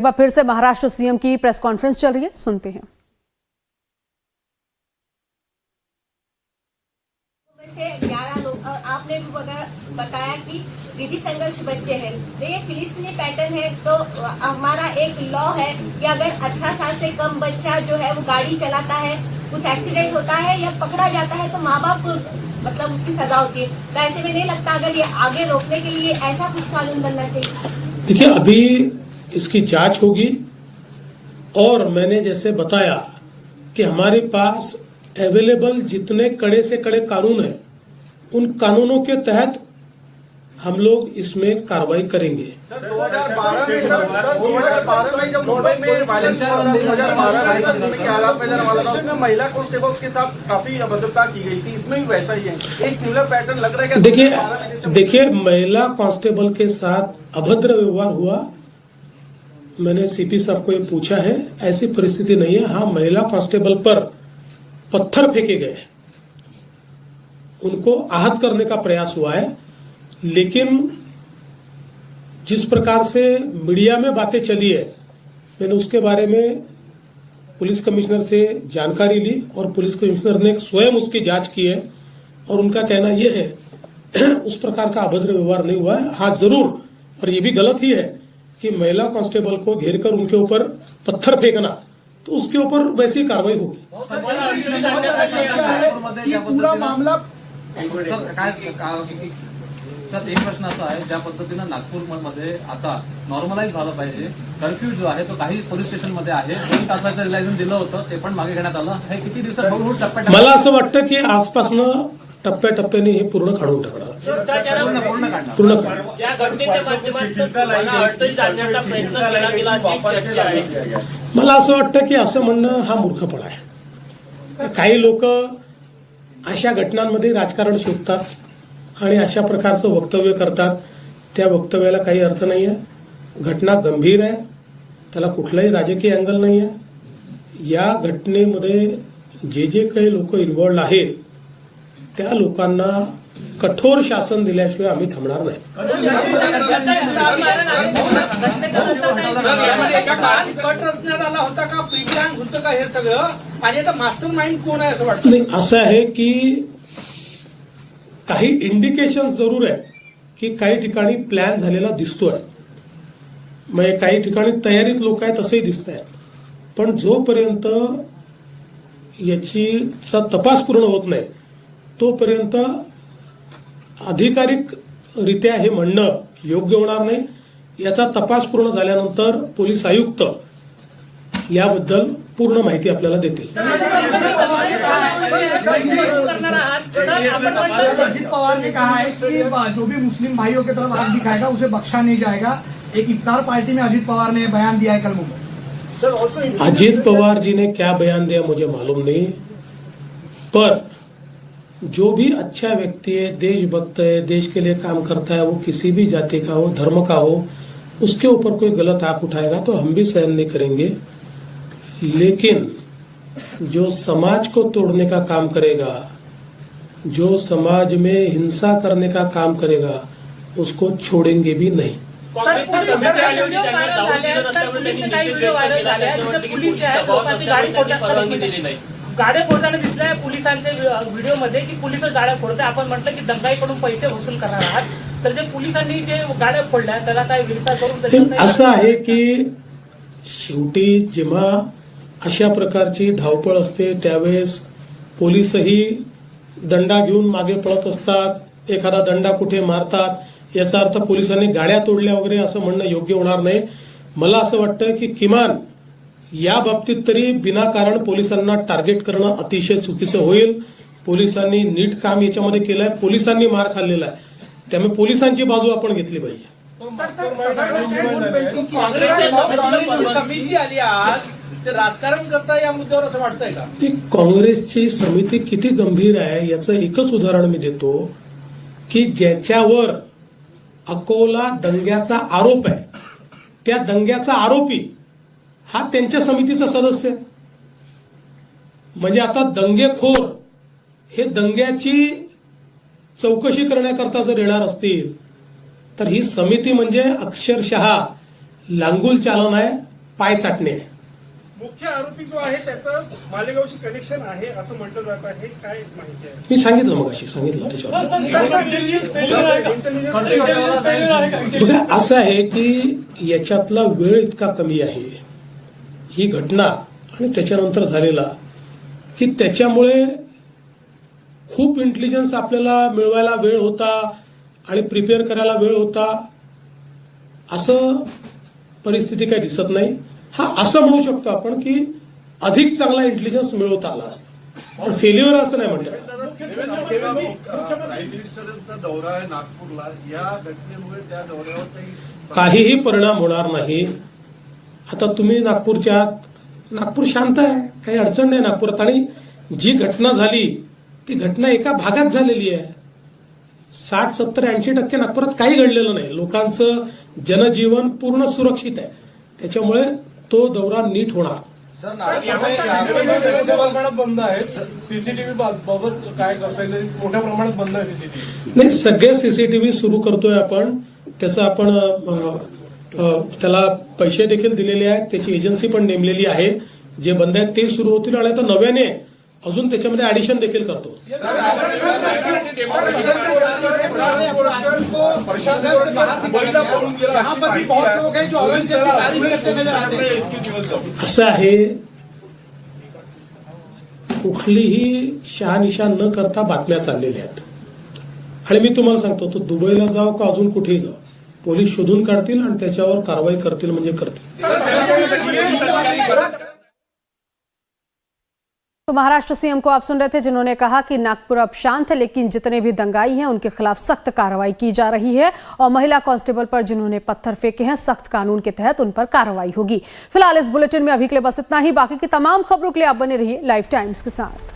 एक बार फिर से महाराष्ट्र सीएम की प्रेस कॉन्फ्रेंस चल रही है, सुनते हैं। आपने भी बताया कि विधि संघर्ष बच्चे हैं, तो ये फिलिस्तीनी पैटर्न है। तो हमारा एक लॉ है कि अगर 18 साल से कम बच्चा जो है वो गाड़ी चलाता है, कुछ एक्सीडेंट होता है या पकड़ा जाता है, तो माँ बाप को मतलब उसकी सजा होती है। तो ऐसे में नहीं लगता अगर ये आगे रोकने के लिए ऐसा कुछ कानून बनना चाहिए? देखिए, अभी इसकी जांच होगी और मैंने जैसे बताया कि हमारे पास अवेलेबल जितने कड़े से कड़े कानून हैं, उन कानूनों के तहत हम लोग इसमें कार्रवाई करेंगे। 2012 में जब मुंबई में वायलेंस हुआ था, 2012 के हालात नजर वाला था, उसमें महिला कांस्टेबल के साथ काफी अभद्रता की गई थी। इसमें भी वैसा ही है, एक सिमिलर पैटर्न लग रहा है। देखिए, महिला कांस्टेबल के साथ अभद्र व्यवहार हुआ, मैंने सीपी साहब को ये पूछा है, ऐसी परिस्थिति नहीं है। हाँ, महिला कांस्टेबल पर पत्थर फेंके गए, उनको आहत करने का प्रयास हुआ है, लेकिन जिस प्रकार से मीडिया में बातें चली है, मैंने उसके बारे में पुलिस कमिश्नर से जानकारी ली और पुलिस कमिश्नर ने स्वयं उसकी जांच की है और उनका कहना यह है उस प्रकार का अभद्र व्यवहार नहीं हुआ है। हाँ, जरूर, और ये भी गलत ही है कि महिला कांस्टेबल को घेरकर उनके ऊपर पत्थर फेंकना, तो उसके ऊपर वैसी कार्रवाई होगी। पूरा मामला सर, एक प्रश्न असा आहे, ज्या पद्धतीनं नागपूरमध्ये आता नॉर्मलाइज झालं पाहिजे, कर्फ्यू जो आहे तो काही पोलीस स्टेशनमध्ये आहे, 2 तासाचं रिलॅक्सेशन दिलं होतं, ते पण मागे घेण्यात आलं. हे किती दिवसात हळूहळू टप्प्याटप्प्याने मला असं वाटतं की आजपासून टप्प्याटप्प्याने हे पूर्ण काढून टाकणार, पूर्ण काढणार. पूर्ण काढणार. या घटनेच्या माध्यमातून अडचणीत आणण्याचा प्रयत्न केला गेला अशी चर्चा आहे. मला असं वाटतं की असं म्हणणं हा मूर्खपणा आहे. काही लोक अशा घटनांमध्ये राजकारण शोधतात आणि अशा प्रकारचं वक्तव्य करतात. त्या वक्तव्याला काही अर्थ नाही आहे. घटना गंभीर आहे, त्याला कुठलाही राजकीय अँगल नाही आहे. या घटनेमध्ये जे जे काही लोक इन्व्हॉल्ड आहेत, त्या लोकांना कठोर शासन दिल्याशिवाय आम्ही थांबणार नाही. कट रचण्यात आला होता का, प्री प्लॅन होतं का हे सगळं, आणि आता मास्टर माइंड कोण आहे असं वाटतं? नाही, असं आहे की काही इंडिकेशन जरूर आहे की काही ठिकाणी प्लॅन झालेला दिसतोय, म्हणजे काही ठिकाणी तयारीत लोक आहेत असंही दिसत आहे. पण जोपर्यंत याचा तपास पूर्ण होत नाही, तोपर्यंत अधिकारिकरित्या हे म्हणणं योग्य होणार नाही. याचा तपास पूर्ण झाल्यानंतर पोलीस आयुक्त याबद्दल पूर्ण माहिती आपल्याला देतील. अजित पवार ने कहा है कि जो भी मुस्लिम भाइयों की तरफ हाथ दिखाएगा उसे बख्शा नहीं जाएगा. एक इफ्तार पार्टी में अजित पवार ने बयान दिया है कल मुंबई. अजित पवार जी ने क्या बयान दिया मुझे मालूम नहीं, पर जो भी अच्छा व्यक्ति है, देशभक्त है, देश के लिए काम करता है, वो किसी भी जाति का हो, धर्म का हो, उसके ऊपर कोई गलत आंख उठाएगा तो हम भी सहन नहीं करेंगे. लेकिन जो समाज को तोड़ने का काम करेगा, जो समाज में हिंसा करने का काम करेगा, उसको छोड़ेंगे भी नहीं. गाड्या फोडताना दिसलाय पोलिसांचे व्हिडिओमध्ये की पोलिस गाड्या फोडतात. आपण म्हटलं की दंगाईकडून पैसे वसूल करणार आहात, तर जे पोलिसांनी जे गाड्या फोडल्या त्याला काय विचार करून असं आहे की शेवटी जेव्हा अशा प्रकारची धावपळ असते त्यावेळेस पोलीसही दंडा घेऊन मागे पळत असतात, एखादा दंडा कुठे मारतात. याचा अर्थ पोलिसांनी गाड्या तोडल्या वगैरे असं म्हणणं योग्य होणार नाही. मला असं वाटतं की किमान या बाबतीत तरी विनाकारण पोलिसांना टार्गेट करणं अतिशय चुकीचं होईल. पोलिसांनी नीट काम याच्यामध्ये केलंय, पोलिसांनी मार खाल्लेला आहे, त्यामुळे पोलिसांची बाजू आपण घेतली पाहिजे. समिती आली आज, ते राजकारण करता या मुद्द्यावर असं वाटतंय का? काँग्रेसची समिती किती गंभीर आहे याचं एकच उदाहरण मी देतो की ज्याच्यावर अकोला दंग्याचा आरोप आहे, त्या दंग्याचा आरोपी हा त्यांच्या समितीचा सदस्य आहे. म्हणजे आता दंगेखोर हे दंग्याची चौकशी करण्याकरता जर येणार असतील तर ही समिती म्हणजे अक्षरशः लांगुल चालन आहे. पाय चाटणे आहे. मुख्य आरोपी जो आहे त्याचं मालेगावशी कनेक्शन आहे असं म्हटलं जात आहे. काय माहिती आहे? मी सांगितलं मगाशी त्याच्यावर. बघा असं आहे की याच्यातला वेळ इतका कमी आहे ही घटना आणि त्याच्यानंतर झालेला की त्याच्यामुळे खूप इंटेलिजन्स आपल्याला मिळवायला वेळ होता आणि प्रिपेअर करायला वेळ होता असं परिस्थिती काही दिसत नाही. हा असं म्हणू शकतो आपण की अधिक चांगला इंटेलिजन्स मिळवता आला असता पण फेल्युअर असं नाही म्हणतात. प्राईम मिनिस्टरांचा दौरा आहे नागपूरला, या घटनेमुळे त्या दौऱ्यावर काहीही परिणाम होणार नाही. आता तुम्ही नागपूरच्या आहात, नागपूर शांत आहे, काही अडचण नाही नागपुरात. आणि जी घटना झाली ती घटना एका भागात झालेली आहे. 60, 70, 80% नागपुरात काही घडलेलं नाही. लोकांचं जनजीवन पूर्ण सुरक्षित आहे. त्याच्यामुळे तो दौरा नीट होणार. बंद आहे. सीसीटीव्ही बाबत काय करता येईल? मोठ्या प्रमाणात बंद आहे सीसीटीव्ही. नाही, सगळे सीसीटीव्ही सुरू करतोय आपण. त्याचं आपण त्याला पैसे देखील दिलेले आहेत, त्याची एजन्सी पण नेमलेली आहे. जे बंद आहेत ते सुरू होतील आणि आता नव्याने अजून त्याच्यामध्ये ऍडिशन देखील करतो. असं आहे कुठलीही शहानिशा न करता बातम्या चाललेल्या आहेत आणि मी तुम्हाला सांगतो तो दुबईला जाओ का अजून कुठेही जाओ पोलीस शोधून काढतील आणि त्याच्यावर कारवाई करतील म्हणजे करतील. तो महाराष्ट्र सीएम को आप सुन रहे थे जिन्होंने कहा कि नागपुर अब शांत है लेकिन जितने भी दंगाई हैं उनके खिलाफ सख्त कार्रवाई की जा रही है और महिला कांस्टेबल पर जिन्होंने पत्थर फेंके हैं सख्त कानून के तहत उन पर कार्रवाई होगी. फिलहाल इस बुलेटिन में अभी के लिए बस इतना ही. बाकी की तमाम खबरों के लिए आप बने रहिए लाइव टाइम्स के साथ.